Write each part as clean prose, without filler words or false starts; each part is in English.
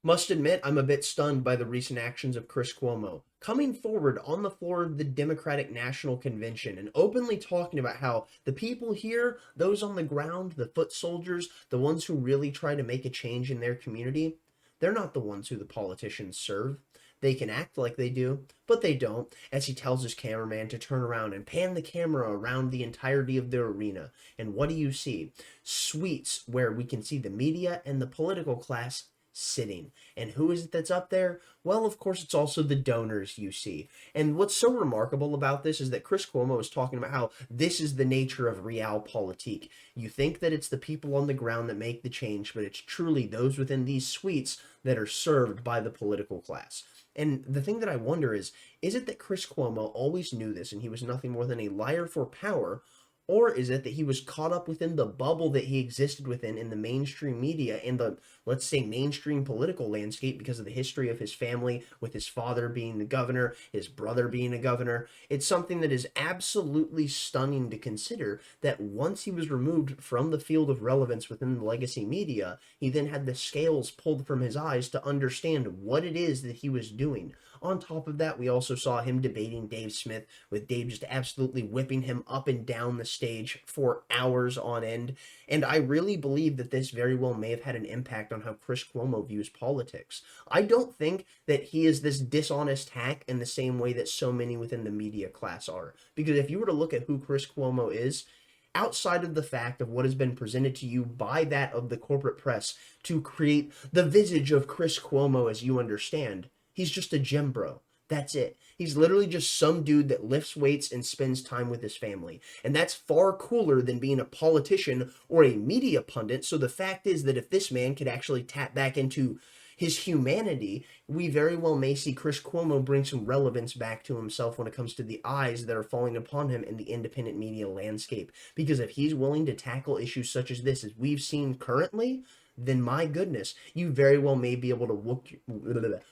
Must admit, I'm a bit stunned by the recent actions of Chris Cuomo, coming forward on the floor of the Democratic National Convention and openly talking about how the people here, those on the ground, the foot soldiers, the ones who really try to make a change in their community, they're not the ones who the politicians serve. They can act like they do, but they don't, as he tells his cameraman to turn around and pan the camera around the entirety of their arena. And what do you see? Suites where we can see the media and the political class sitting. And who is it that's up there? Well, of course, it's also the donors you see. And what's so remarkable about this is that Chris Cuomo is talking about how this is the nature of realpolitik. You think that it's the people on the ground that make the change, but it's truly those within these suites that are served by the political class. And the thing that I wonder is it that Chris Cuomo always knew this and he was nothing more than a liar for power? Or is it that he was caught up within the bubble that he existed within in the mainstream media and the, let's say, mainstream political landscape because of the history of his family, with his father being the governor, his brother being a governor? It's something that is absolutely stunning to consider that once he was removed from the field of relevance within the legacy media, he then had the scales pulled from his eyes to understand what it is that he was doing. On top of that, we also saw him debating Dave Smith, with Dave just absolutely whipping him up and down the stage for hours on end. And I really believe that this very well may have had an impact on how Chris Cuomo views politics. I don't think that he is this dishonest hack in the same way that so many within the media class are. Because if you were to look at who Chris Cuomo is, outside of the fact of what has been presented to you by that of the corporate press to create the visage of Chris Cuomo as you understand, he's just a gym bro. That's it. He's literally just some dude that lifts weights and spends time with his family. And that's far cooler than being a politician or a media pundit. So the fact is that if this man could actually tap back into his humanity, we very well may see Chris Cuomo bring some relevance back to himself when it comes to the eyes that are falling upon him in the independent media landscape. Because if he's willing to tackle issues such as this, as we've seen currently, then my goodness, you very well may be able to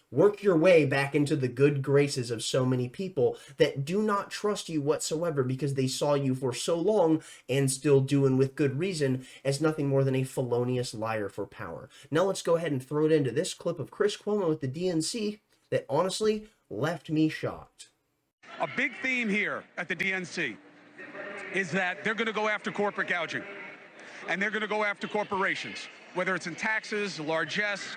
work your way back into the good graces of so many people that do not trust you whatsoever because they saw you for so long, and still doing with good reason, as nothing more than a felonious liar for power. Now let's go ahead and throw it into this clip of Chris Cuomo with the DNC that honestly left me shocked. A big theme here at the DNC is that they're going to go after corporate gouging, and they're going to go after corporations, whether it's in taxes, largesse,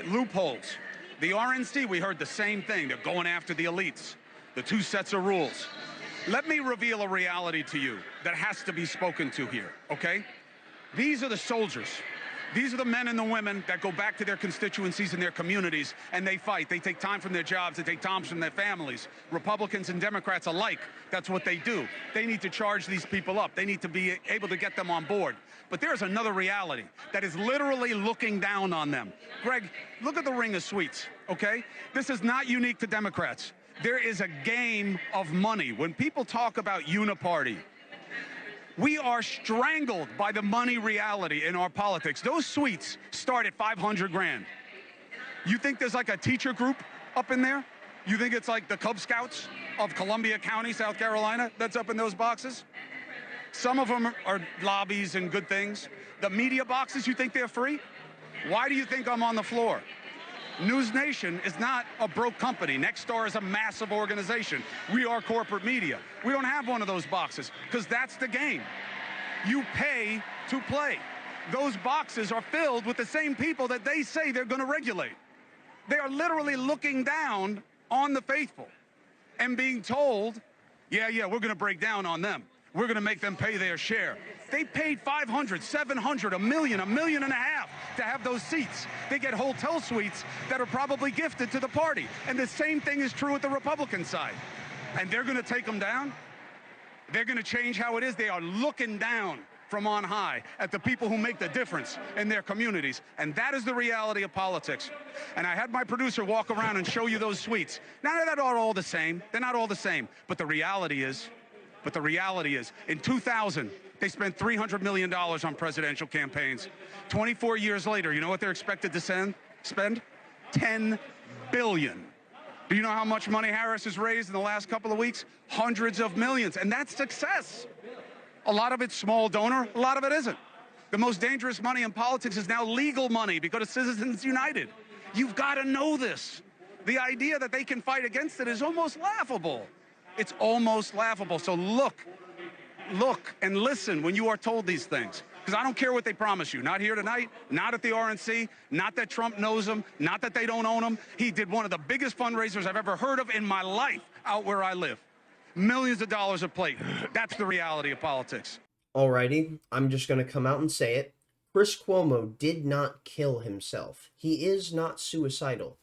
loopholes. The RNC, we heard the same thing. They're going after the elites, the two sets of rules. Let me reveal a reality to you that has to be spoken to here, okay? These are the soldiers. These are the men and the women that go back to their constituencies and their communities, and they fight. They take time from their jobs. They take time from their families. Republicans and Democrats alike, that's what they do. They need to charge these people up. They need to be able to get them on board. But there's another reality that is literally looking down on them. Greg, look at the ring of suites, okay? This is not unique to Democrats. There is a game of money. When people talk about uniparty, we are strangled by the money reality in our politics. Those suites start at 500 grand. You think there's like a teacher group up in there? You think it's like the Cub Scouts of Columbia County, South Carolina, that's up in those boxes? Some of them are lobbies and good things. The media boxes, you think they're free? Why do you think I'm on the floor? News Nation is not a broke company. Nexstar is a massive organization. We are corporate media. We don't have one of those boxes because that's the game. You pay to play. Those boxes are filled with the same people that they say they're going to regulate. They are literally looking down on the faithful and being told, yeah, we're going to break down on them. We're going to make them pay their share. They paid 500, 700, a million and a half to have those seats. They get hotel suites that are probably gifted to the party. And the same thing is true with the Republican side. And they're going to take them down. They're going to change how it is. They are looking down from on high at the people who make the difference in their communities. And that is the reality of politics. And I had my producer walk around and show you those suites. Now, they're not all the same. They're not all the same. But the reality is, in 2000, they spent $300 million on presidential campaigns. 24 years later, you know what they're expected to spend? $10 billion. Do you know how much money Harris has raised in the last couple of weeks? Hundreds of millions. And that's success. A lot of it's small donor, a lot of it isn't. The most dangerous money in politics is now legal money because of Citizens United. You've got to know this. The idea that they can fight against it is almost laughable. It's almost laughable. So look and listen when you are told these things. Because I don't care what they promise you. Not here tonight, not at the RNC, not that Trump knows them, not that they don't own them. He did one of the biggest fundraisers I've ever heard of in my life out where I live. Millions of dollars a plate. That's the reality of politics. Alrighty, I'm just going to come out and say it. Chris Cuomo did not kill himself. He is not suicidal.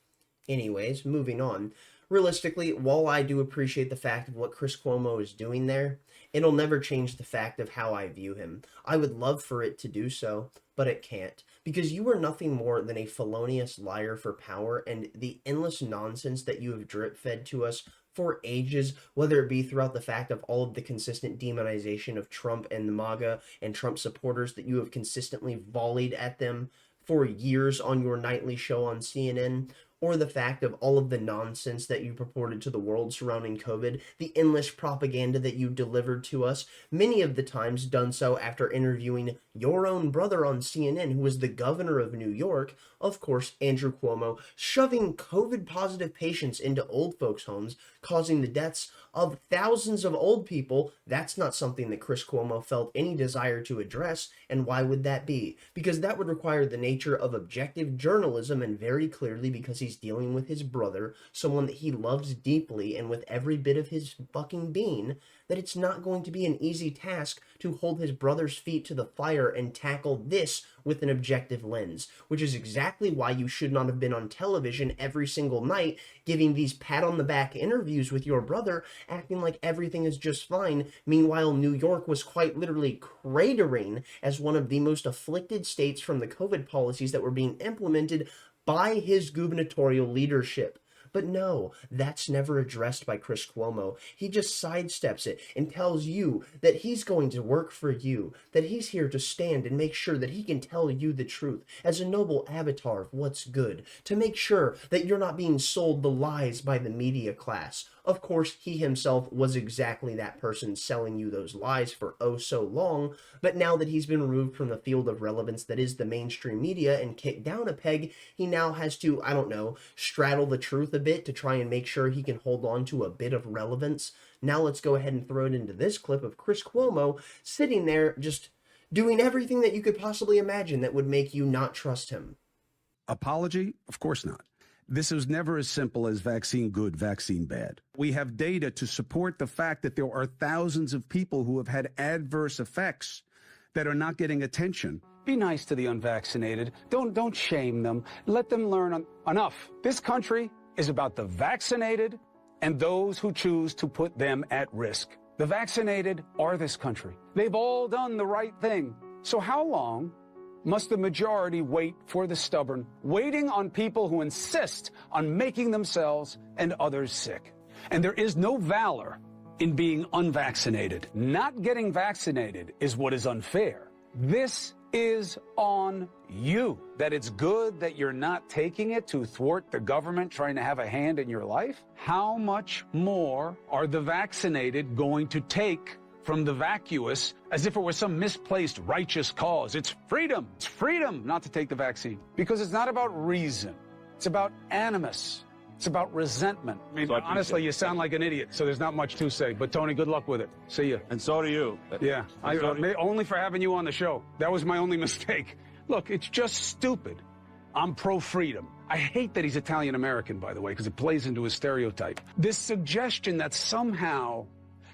Anyways, moving on. Realistically, while I do appreciate the fact of what Chris Cuomo is doing there, it'll never change the fact of how I view him. I would love for it to do so, but it can't. Because you are nothing more than a felonious liar for power, and the endless nonsense that you have drip-fed to us for ages, whether it be throughout the fact of all of the consistent demonization of Trump and the MAGA and Trump supporters that you have consistently volleyed at them for years on your nightly show on CNN, or the fact of all of the nonsense that you purported to the world surrounding COVID, the endless propaganda that you delivered to us, many of the times done so after interviewing your own brother on CNN, who was the governor of New York, of course, Andrew Cuomo, shoving COVID-positive patients into old folks' homes, causing the deaths of thousands of old people. That's not something that Chris Cuomo felt any desire to address, and why would that be? Because that would require the nature of objective journalism, and very clearly because he's dealing with his brother, someone that he loves deeply and with every bit of his fucking being, that it's not going to be an easy task to hold his brother's feet to the fire and tackle this with an objective lens, which is exactly why you should not have been on television every single night giving these pat-on-the-back interviews with your brother, acting like everything is just fine. Meanwhile, New York was quite literally cratering as one of the most afflicted states from the COVID policies that were being implemented by his gubernatorial leadership. But no, that's never addressed by Chris Cuomo. He just sidesteps it and tells you that he's going to work for you, that he's here to stand and make sure that he can tell you the truth as a noble avatar of what's good, to make sure that you're not being sold the lies by the media class. Of course, he himself was exactly that person selling you those lies for oh so long, but now that he's been removed from the field of relevance that is the mainstream media and kicked down a peg, he now has to, I don't know, straddle the truth a bit to try and make sure he can hold on to a bit of relevance. Now let's go ahead and throw it into this clip of Chris Cuomo sitting there just doing everything that you could possibly imagine that would make you not trust him. Apology? Of course not. This is never as simple as vaccine good, vaccine bad. We have data to support the fact that there are thousands of people who have had adverse effects that are not getting attention. Be nice to the unvaccinated. Don't shame them. Let them learn enough. This country is about the vaccinated and those who choose to put them at risk. The vaccinated are this country. They've all done the right thing. So how long must the majority wait for the stubborn, waiting on people who insist on making themselves and others sick? And there is no valor in being unvaccinated. Not getting vaccinated is what is unfair. This is on you. That it's good that you're not taking it to thwart the government trying to have a hand in your life. How much more are the vaccinated going to take from the vacuous as if it were some misplaced righteous cause? It's freedom. It's freedom not to take the vaccine. Because it's not about reason. It's about animus. It's about resentment. I mean, so honestly, you sound like an idiot, so there's not much to say. But, Tony, good luck with it. See you. And so do you. Yeah, only for having you on the show. That was my only mistake. Look, it's just stupid. I'm pro-freedom. I hate that he's Italian-American, by the way, because it plays into his stereotype. This suggestion that somehow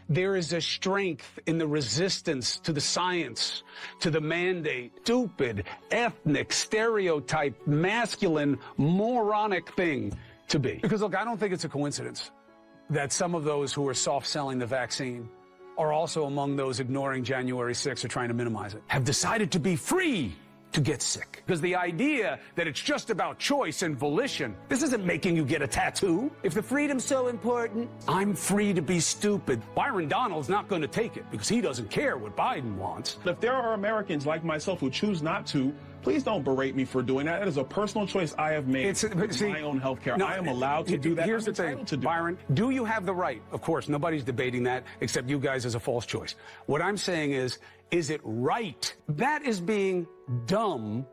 there is a strength in the resistance to the science, to the mandate. Stupid, ethnic, stereotype, masculine, moronic thing to be. Because, look, I don't think it's a coincidence that some of those who are soft-selling the vaccine are also among those ignoring January 6th or trying to minimize it, have decided to be free to get sick. Because the idea that it's just about choice and volition, this isn't making you get a tattoo. If the freedom's so important, I'm free to be stupid. Byron Donald's not going to take it because he doesn't care what Biden wants. If there are Americans like myself who choose not to, please don't berate me for doing that. It is a personal choice I have made. My own health care. No, I am allowed to do that. Here's the thing, Byron. Do you have the right? Of course, nobody's debating that except you guys as a false choice. What I'm saying is it right? That is being dumb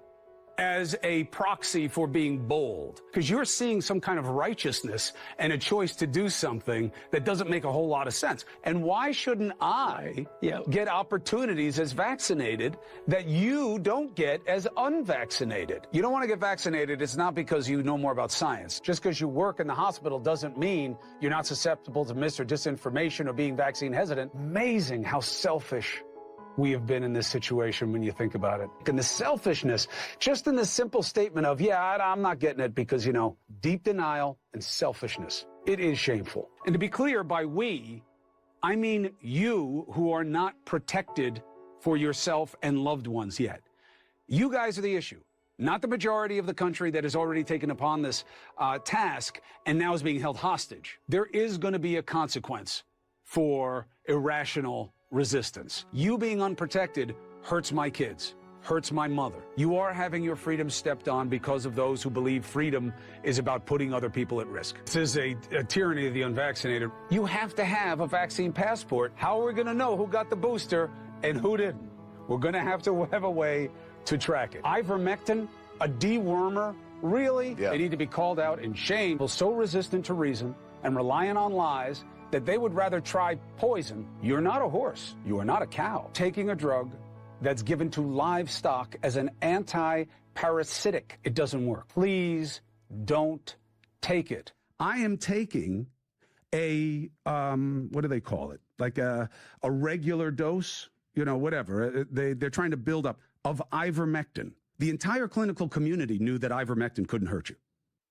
as a proxy for being bold, because you're seeing some kind of righteousness and a choice to do something that doesn't make a whole lot of sense. And why shouldn't I get opportunities as vaccinated that you don't get as unvaccinated? You don't want to get vaccinated. It's not because you know more about science. Just because you work in the hospital doesn't mean you're not susceptible to mis or disinformation or being vaccine hesitant. Amazing how selfish we have been in this situation when you think about it. And the selfishness, just in the simple statement of, I'm not getting it because, deep denial and selfishness. It is shameful. And to be clear, by we, I mean you who are not protected for yourself and loved ones yet. You guys are the issue, not the majority of the country that has already taken upon this task and now is being held hostage. There is going to be a consequence for irrational resistance. You being unprotected hurts my kids, hurts my mother. You are having your freedom stepped on because of those who believe freedom is about putting other people at risk. This is a tyranny of the unvaccinated. You have to have a vaccine passport. How are we going to know who got the booster and who didn't? We're going to have a way to track it. Ivermectin, a dewormer, really? Yeah. They need to be called out and shamed. So resistant to reason and reliant on lies that they would rather try poison. You're not a horse. You are not a cow. Taking a drug that's given to livestock as an anti-parasitic, it doesn't work. Please don't take it. I am taking a, what do they call it? Like a regular dose, whatever. They're trying to build up of ivermectin. The entire clinical community knew that ivermectin couldn't hurt you.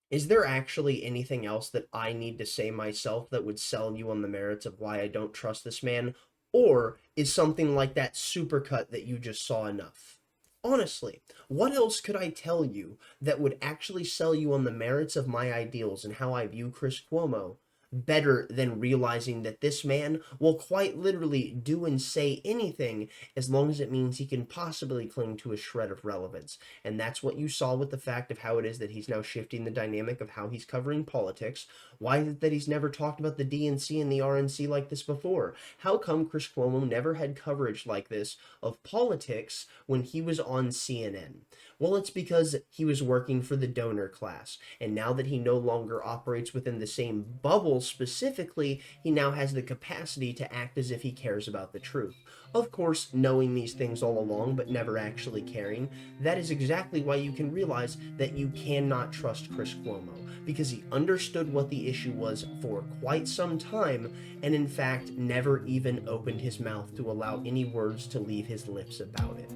Is there actually anything else that I need to say myself that would sell you on the merits of why I don't trust this man? Or is something like that supercut that you just saw enough? Honestly, what else could I tell you that would actually sell you on the merits of my ideals and how I view Chris Cuomo better than realizing that this man will quite literally do and say anything as long as it means he can possibly cling to a shred of relevance. And that's what you saw with the fact of how it is that he's now shifting the dynamic of how he's covering politics. Why is it that he's never talked about the DNC and the RNC like this before? How come Chris Cuomo never had coverage like this of politics when he was on CNN? Well, it's because he was working for the donor class, and now that he no longer operates within the same bubble specifically, he now has the capacity to act as if he cares about the truth. Of course, knowing these things all along, but never actually caring, that is exactly why you can realize that you cannot trust Chris Cuomo, because he understood what the issue was for quite some time, and in fact, never even opened his mouth to allow any words to leave his lips about it.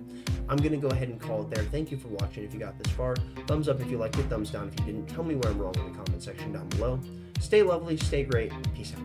I'm going to go ahead and call it there. Thank you for watching if you got this far. Thumbs up if you liked it, thumbs down if you didn't. Tell me where I'm wrong in the comment section down below. Stay lovely, stay great. Peace out.